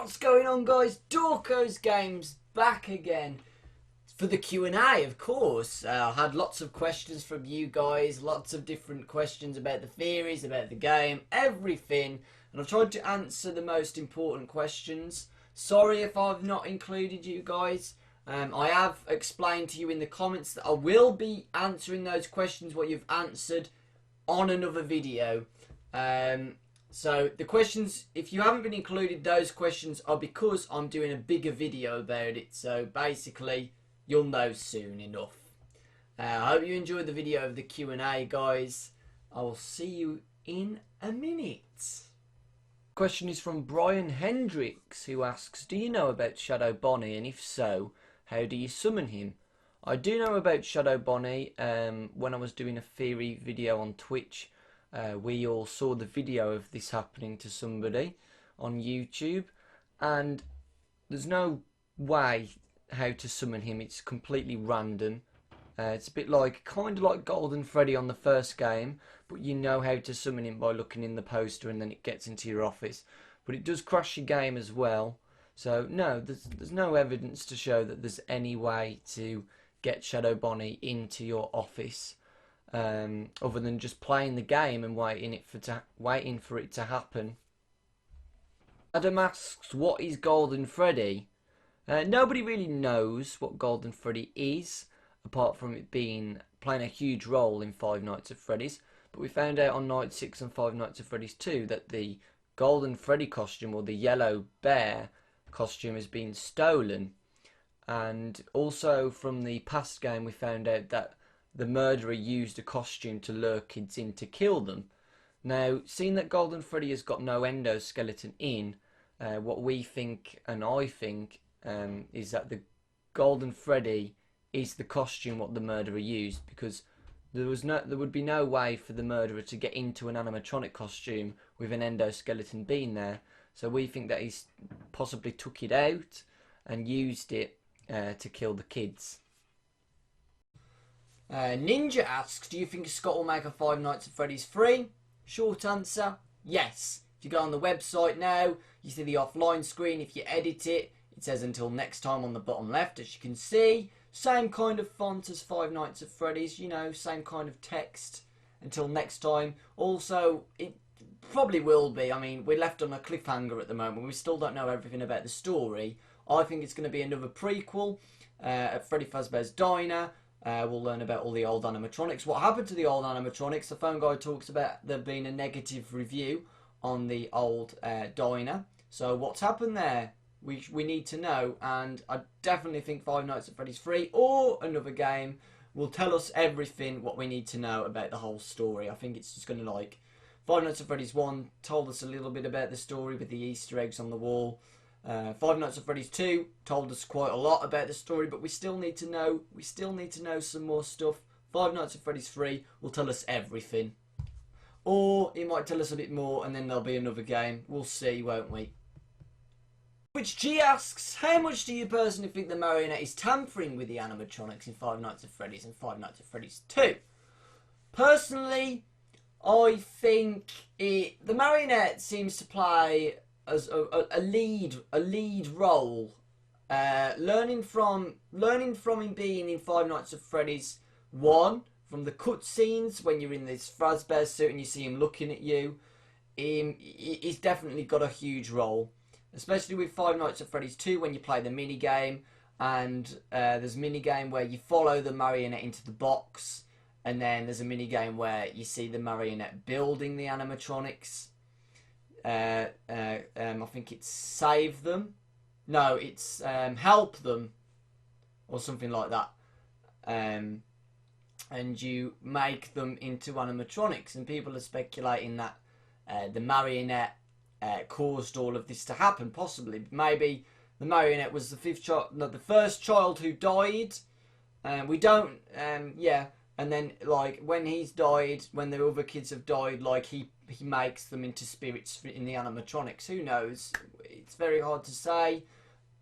What's going on, guys? Dorko's Games back again for the Q&A, of course. I had lots of questions from you guys, lots of different questions about the theories, about the game, everything, and I've tried to answer the most important questions. Sorry if I've not included you guys. I have explained to you in the comments that I will be answering those questions, what you've answered, on another video. So the questions, if you haven't been included, those questions are because I'm doing a bigger video about it. So basically, you'll know soon enough. I hope you enjoyed the video of the Q&A, guys. I will see you in a minute. Question is from Brian Hendricks, who asks, do you know about Shadow Bonnie, and if so, how do you summon him? I do know about Shadow Bonnie. When I was doing a theory video on Twitch, we all saw the video of this happening to somebody on YouTube, and there's no way how to summon him. It's completely random. It's a bit like, kind of like Golden Freddy on the first game, but you know how to summon him by looking in the poster and then it gets into your office. But it does crash your game as well. So no, there's no evidence to show that there's any way to get Shadow Bonnie into your office. Other than just playing the game and waiting for it to happen. Adam asks, what is Golden Freddy? Nobody really knows what Golden Freddy is, apart from it playing a huge role in Five Nights at Freddy's. But we found out on Night 6 and Five Nights at Freddy's 2 that the Golden Freddy costume, or the yellow bear costume, has been stolen. And also from the past game we found out that the murderer used a costume to lure kids in to kill them. Now, seeing that Golden Freddy has got no endoskeleton in, what we think, and I think, is that the Golden Freddy is the costume what the murderer used, because there would be no way for the murderer to get into an animatronic costume with an endoskeleton being there. So we think that he's possibly took it out and used it to kill the kids. Ninja asks, do you think Scott will make a Five Nights at Freddy's free? Short answer, yes. If you go on the website now, you see the offline screen. If you edit it, it says until next time on the bottom left, as you can see. Same kind of font as Five Nights at Freddy's, you know, same kind of text. Until next time. Also, it probably will be. I mean, we're left on a cliffhanger at the moment. We still don't know everything about the story. I think it's going to be another prequel at Freddy Fazbear's Diner. We'll learn about all the old animatronics. What happened to the old animatronics? The phone guy talks about there being a negative review on the old diner. So what's happened there? We need to know. And I definitely think Five Nights at Freddy's 3 or another game will tell us everything what we need to know about the whole story. I think it's just going to, like, Five Nights at Freddy's 1 told us a little bit about the story with the Easter eggs on the wall. Five Nights at Freddy's 2 told us quite a lot about the story, but we still need to know some more stuff. Five Nights at Freddy's 3 will tell us everything. Or it might tell us a bit more and then there'll be another game. We'll see, won't we? Which G asks, how much do you personally think the marionette is tampering with the animatronics in Five Nights at Freddy's and Five Nights at Freddy's 2? Personally, I think the marionette seems to play as a lead role, learning from him being in Five Nights at Freddy's 1, from the cutscenes when you're in this Fazbear suit and you see him looking at you. He's definitely got a huge role, especially with Five Nights at Freddy's 2 when you play the mini game, and there's a mini game where you follow the marionette into the box, and then there's a mini game where you see the marionette building the animatronics. I think it's save them. No, it's help them, or something like that. And you make them into animatronics, and people are speculating that the marionette caused all of this to happen. Possibly, maybe the marionette was the first child who died. We don't. Yeah. And then, like, when he's died, when the other kids have died, like, he makes them into spirits in the animatronics. Who knows? It's very hard to say.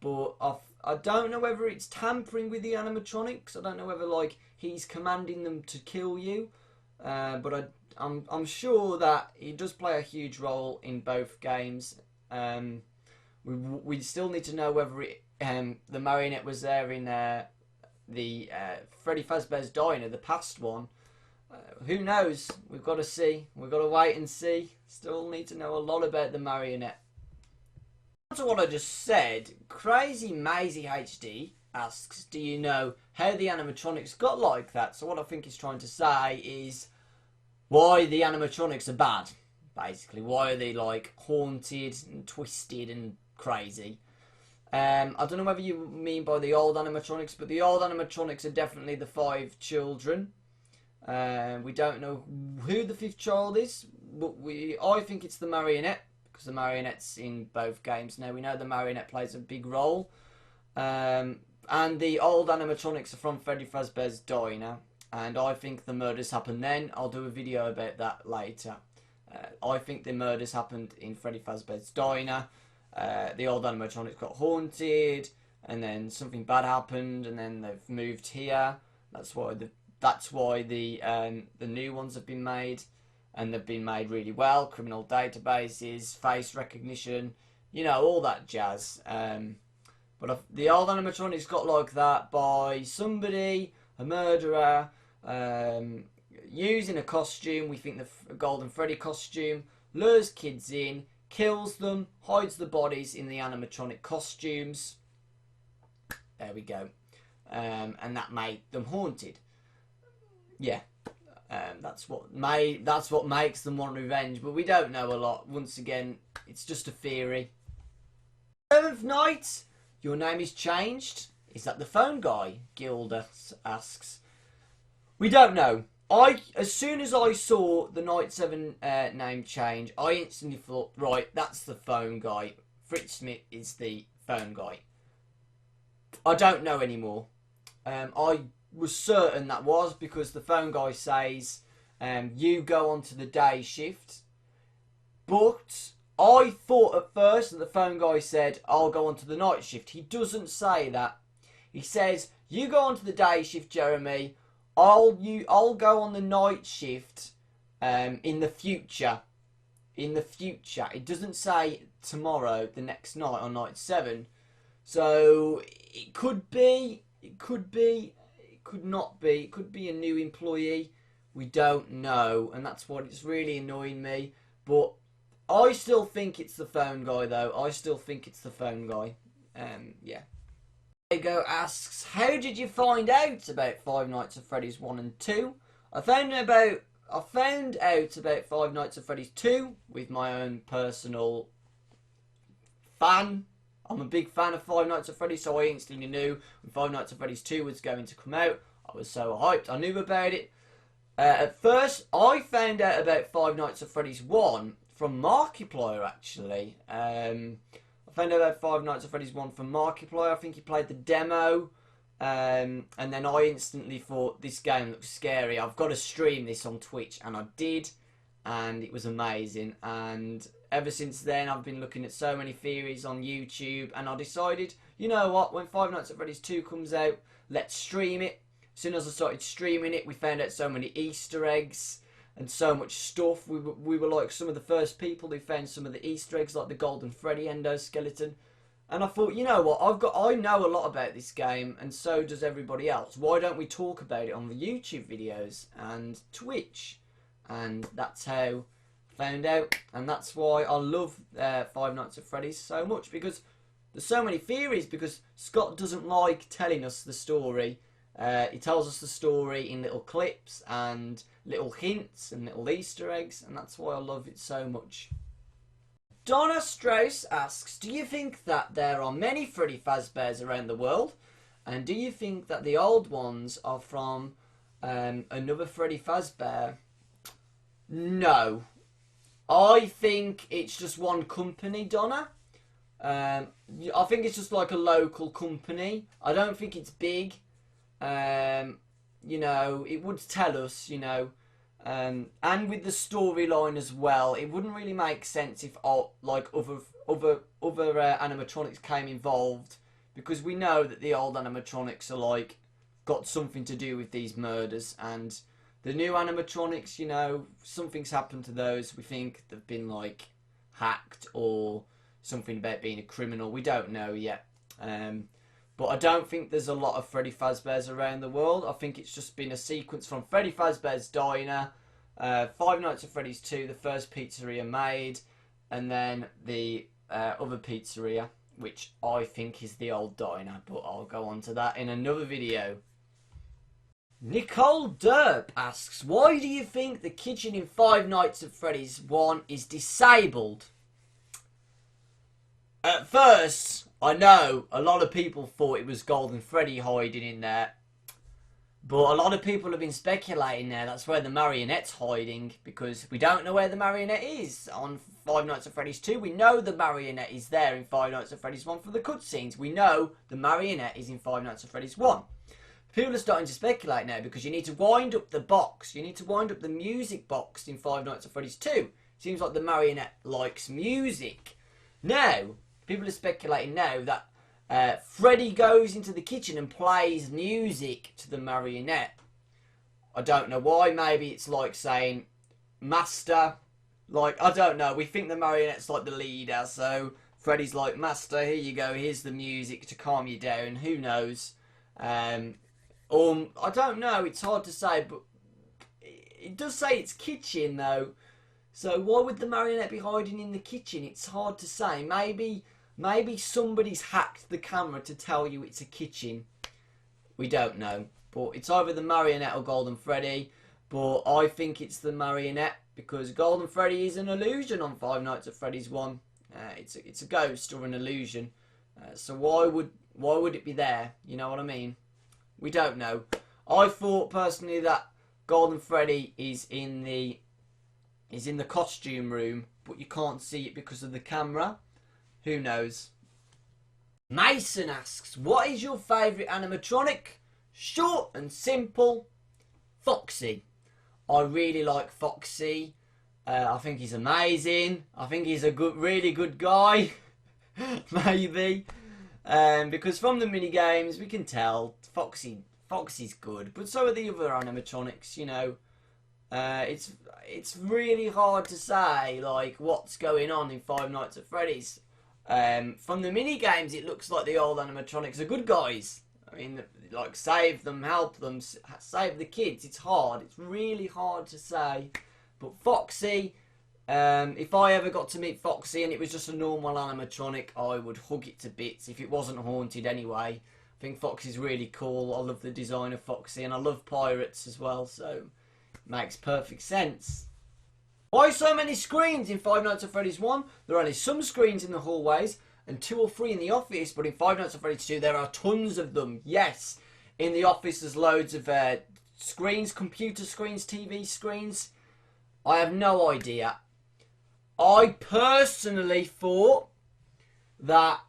But I don't know whether it's tampering with the animatronics. I don't know whether, like, he's commanding them to kill you. But I'm sure that he does play a huge role in both games. We still need to know whether the marionette was there in the Freddy Fazbear's Diner, the past one. Who knows? We've got to see. We've got to wait and see. Still need to know a lot about the marionette. To what I just said, Crazy Maisie HD asks, do you know how the animatronics got like that? So what I think he's trying to say is why the animatronics are bad. Basically, why are they like haunted and twisted and crazy? I don't know whether you mean by the old animatronics, but the old animatronics are definitely the 5 children. We don't know who the 5th child is, but I think it's the marionette, because the marionette's in both games now. We know the marionette plays a big role. And the old animatronics are from Freddy Fazbear's Diner, and I think the murders happened then. I'll do a video about that later. I think the murders happened in Freddy Fazbear's Diner. The old animatronics got haunted, and then something bad happened, and then they've moved here. That's why the new ones have been made, and they've been made really well. Criminal databases, face recognition, you know, all that jazz. But the old animatronics got like that by somebody, a murderer, using a costume. We think the Golden Freddy costume, lures kids in, kills them, hides the bodies in the animatronic costumes. There we go. And that made them haunted. Yeah. That's what makes them want revenge, but we don't know a lot. Once again, it's just a theory. 7th night, your name is changed. Is that the phone guy? Gilda asks. We don't know. As soon as I saw the Night 7 name change, I instantly thought, right, that's the phone guy. Fritz Smith is the phone guy. I don't know anymore. I was certain that was because the phone guy says, you go on to the day shift. But I thought at first that the phone guy said, I'll go on to the night shift. He doesn't say that. He says, you go on to the day shift, Jeremy. I'll go on the night shift in the future. In the future. It doesn't say tomorrow, the next night on night 7. So it could be, it could not be. It could be a new employee. We don't know, and that's what it's really annoying me. But I still think it's the phone guy, though. I still think it's the phone guy. Yeah. Diego asks, how did you find out about Five Nights at Freddy's 1 and 2? I found out about Five Nights at Freddy's 2 with my own personal fan. I'm a big fan of Five Nights at Freddy's, so I instantly knew when Five Nights at Freddy's 2 was going to come out. I was so hyped. I knew about it. At first, I found out about Five Nights at Freddy's 1 from Markiplier, actually. I found out about Five Nights at Freddy's 1 from Markiplier. I think he played the demo. And then I instantly thought, this game looks scary. I've got to stream this on Twitch. And I did. And it was amazing. And ever since then, I've been looking at so many theories on YouTube. And I decided, you know what? When Five Nights at Freddy's 2 comes out, let's stream it. As soon as I started streaming it, we found out so many Easter eggs and so much stuff. We were like some of the first people who found some of the Easter eggs, like the Golden Freddy endoskeleton. And I thought, you know what, I know a lot about this game, and so does everybody else. Why don't we talk about it on the YouTube videos and Twitch? And that's how I found out, and that's why I love Five Nights at Freddy's so much, because there's so many theories, because Scott doesn't like telling us the story. He tells us the story in little clips and little hints and little Easter eggs, and that's why I love it so much. Donna Strauss asks, do you think that there are many Freddy Fazbears around the world? And do you think that the old ones are from another Freddy Fazbear? No. I think it's just one company, Donna. I think it's just like a local company. I don't think it's big. You know, it would tell us, you know, and with the storyline as well, it wouldn't really make sense if like other animatronics came involved, because we know that the old animatronics are like got something to do with these murders, and the new animatronics, you know, something's happened to those. We think they've been like hacked or something about being a criminal. We don't know yet. But I don't think there's a lot of Freddy Fazbear's around the world. I think it's just been a sequence from Freddy Fazbear's Diner, Five Nights at Freddy's 2, the first pizzeria made, and then the other pizzeria, which I think is the old diner, but I'll go on to that in another video. Nicole Derp asks, why do you think the kitchen in Five Nights at Freddy's 1 is disabled? At first, I know a lot of people thought it was Golden Freddy hiding in there, but a lot of people have been speculating there that's where the marionette's hiding, because we don't know where the marionette is on Five Nights at Freddy's 2. We know the marionette is there in Five Nights at Freddy's 1 for the cutscenes. We know the marionette is in Five Nights at Freddy's 1. People are starting to speculate now because you need to wind up the box. You need to wind up the music box in Five Nights at Freddy's 2. Seems like the marionette likes music. Now, people are speculating now that Freddy goes into the kitchen and plays music to the marionette. I don't know why. Maybe it's like saying, Master. Like, I don't know. We think the marionette's like the leader. So Freddy's like, Master, here you go. Here's the music to calm you down. Who knows? I don't know. It's hard to say. But it does say it's kitchen, though. So why would the marionette be hiding in the kitchen? It's hard to say. Maybe somebody's hacked the camera to tell you it's a kitchen. We don't know. But it's either the marionette or Golden Freddy. But I think it's the marionette because Golden Freddy is an illusion on Five Nights at Freddy's 1. It's a ghost or an illusion. So why would it be there? You know what I mean? We don't know. I thought personally that Golden Freddy is in the costume room, but you can't see it because of the camera. Who knows? Mason asks, what is your favourite animatronic? Short and simple. Foxy. I really like Foxy. I think he's amazing. I think he's a really good guy. Maybe. Because from the mini games we can tell Foxy's good, but so are the other animatronics. You know, it's really hard to say like what's going on in Five Nights at Freddy's. From the mini games, it looks like the old animatronics are good guys. I mean, like save them, help them, save the kids. It's hard. It's really hard to say. But Foxy, if I ever got to meet Foxy and it was just a normal animatronic, I would hug it to bits if it wasn't haunted anyway. I think Foxy's really cool. I love the design of Foxy and I love pirates as well, so it makes perfect sense. Why so many screens in Five Nights at Freddy's 1? There are only some screens in the hallways and 2 or 3 in the office, but in Five Nights at Freddy's 2 there are tons of them. Yes, in the office there's loads of screens, computer screens, TV screens. I have no idea. I personally thought that,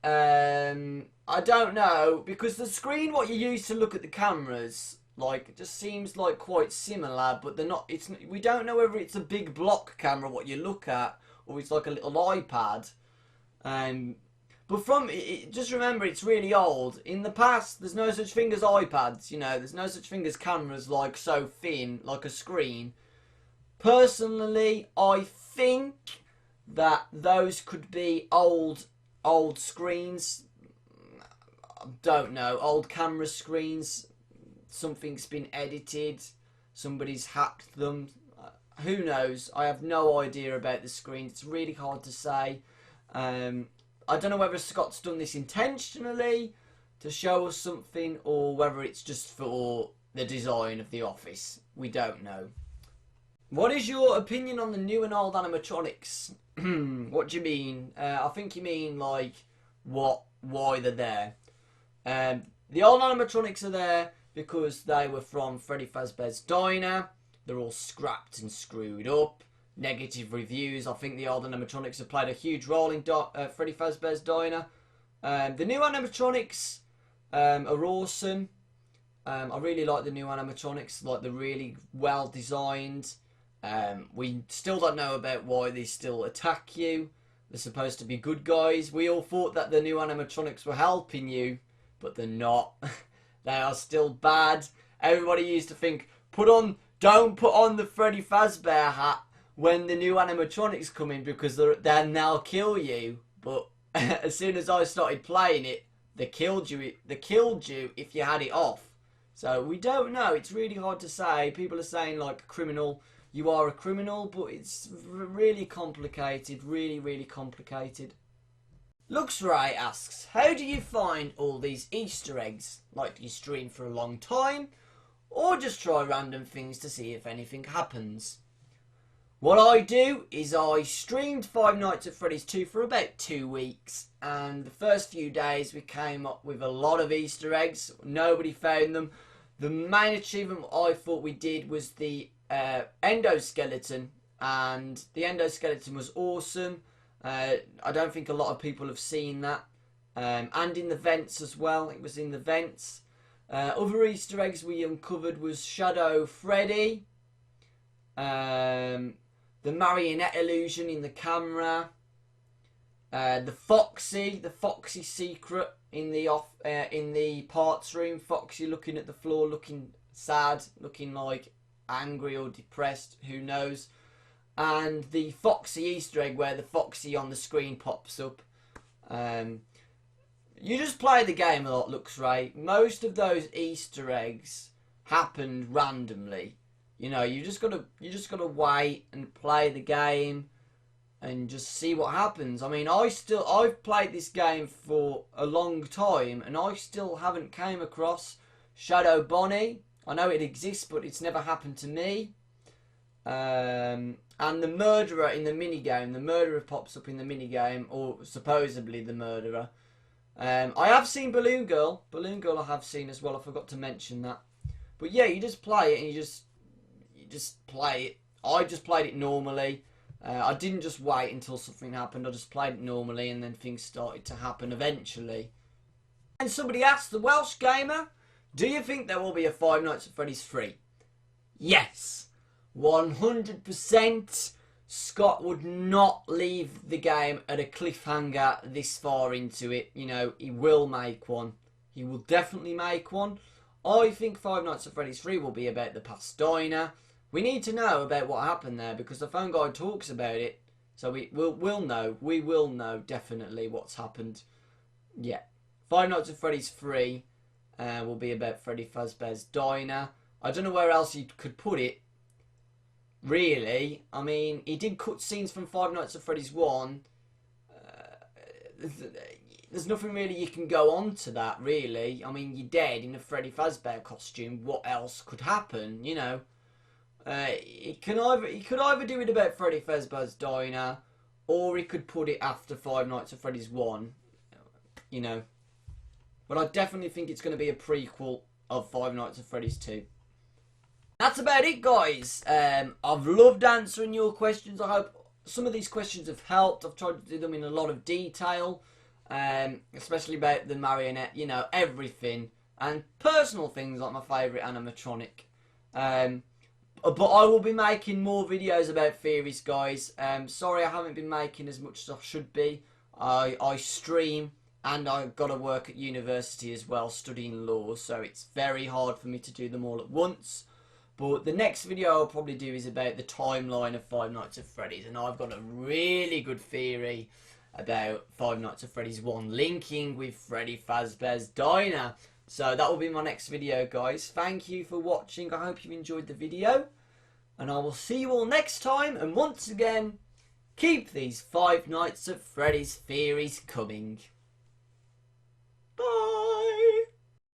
I don't know, because the screen what you use to look at the cameras, like, it just seems like quite similar, but they're not, we don't know whether it's a big block camera what you look at, or it's like a little iPad. But just remember, it's really old. In the past, there's no such thing as iPads, you know, there's no such thing as cameras like so thin, like a screen. Personally, I think that those could be old screens. I don't know, old camera screens. Something's been edited. Somebody's hacked them. Who knows? I have no idea about the screen. It's really hard to say. I don't know whether Scott's done this intentionally to show us something or whether it's just for the design of the office. We don't know. What is your opinion on the new and old animatronics? What do you mean? I think you mean like why they're there. The old animatronics are there because they were from Freddy Fazbear's Diner. They're all scrapped and screwed up. Negative reviews. I think the old animatronics have played a huge role in Freddy Fazbear's Diner. The new animatronics are awesome. I really like the new animatronics. Like, they're really well designed. We still don't know about why they still attack you. They're supposed to be good guys. We all thought that the new animatronics were helping you, but they're not. They are still bad. Everybody used to think, don't put on the Freddy Fazbear hat when the new animatronics come in because then they'll kill you. but as soon as I started playing it, they killed you if you had it off. So we don't know. It's really hard to say. People are saying like criminal, you are a criminal, but it's really complicated. Really, really complicated. LuxRay asks, how do you find all these Easter eggs? Like, do you stream for a long time, or just try random things to see if anything happens? What I do is I streamed Five Nights at Freddy's 2 for about 2 weeks, and the first few days we came up with a lot of Easter eggs. Nobody found them. The main achievement I thought we did was the endoskeleton, and the endoskeleton was awesome. I don't think a lot of people have seen that. And in the vents as well. It was in the vents. Other Easter eggs we uncovered was Shadow Freddy. The marionette illusion in the camera. The Foxy secret in the parts room. Foxy looking at the floor, looking sad, looking like angry or depressed, who knows. And the Foxy Easter egg where the Foxy on the screen pops up. You just play the game a lot, LuxRay. Most of those Easter eggs happened randomly. You know, you just gotta wait and play the game and just see what happens. I mean, I've played this game for a long time and I still haven't came across Shadow Bonnie. I know it exists, but it's never happened to me. And the murderer in the minigame, the murderer pops up in the minigame, or supposedly the murderer. I have seen Balloon Girl. Balloon Girl I have seen as well, I forgot to mention that. But yeah, you just play it and you just play it. I just played it normally. I didn't just wait until something happened, I just played it normally and then things started to happen eventually. And somebody asked, the Welsh Gamer, do you think there will be a Five Nights at Freddy's 3? Yes. 100%. Scott would not leave the game at a cliffhanger this far into it. You know, he will make one. He will definitely make one. I think Five Nights at Freddy's 3 will be about the past diner. We need to know about what happened there because the phone guy talks about it. So we'll know. We will know definitely what's happened. Yeah. Five Nights at Freddy's 3 will be about Freddy Fazbear's Diner. I don't know where else you could put it. Really, I mean, he did cut scenes from Five Nights at Freddy's 1. There's nothing really you can go on to that, really. I mean, you're dead in a Freddy Fazbear costume. What else could happen, you know? He could either do it about Freddy Fazbear's Diner, or he could put it after Five Nights at Freddy's 1, you know. But I definitely think it's going to be a prequel of Five Nights at Freddy's 2. That's about it, guys. I've loved answering your questions. I hope some of these questions have helped. I've tried to do them in a lot of detail, especially about the marionette, you know, everything. And personal things like my favourite animatronic. But I will be making more videos about theories, guys. Sorry I haven't been making as much as I should be. I stream and I've got to work at university as well, studying law. So it's very hard for me to do them all at once. But the next video I'll probably do is about the timeline of Five Nights at Freddy's. And I've got a really good theory about Five Nights at Freddy's 1 linking with Freddy Fazbear's Diner. So that will be my next video, guys. Thank you for watching. I hope you enjoyed the video. And I will see you all next time. And once again, keep these Five Nights at Freddy's theories coming.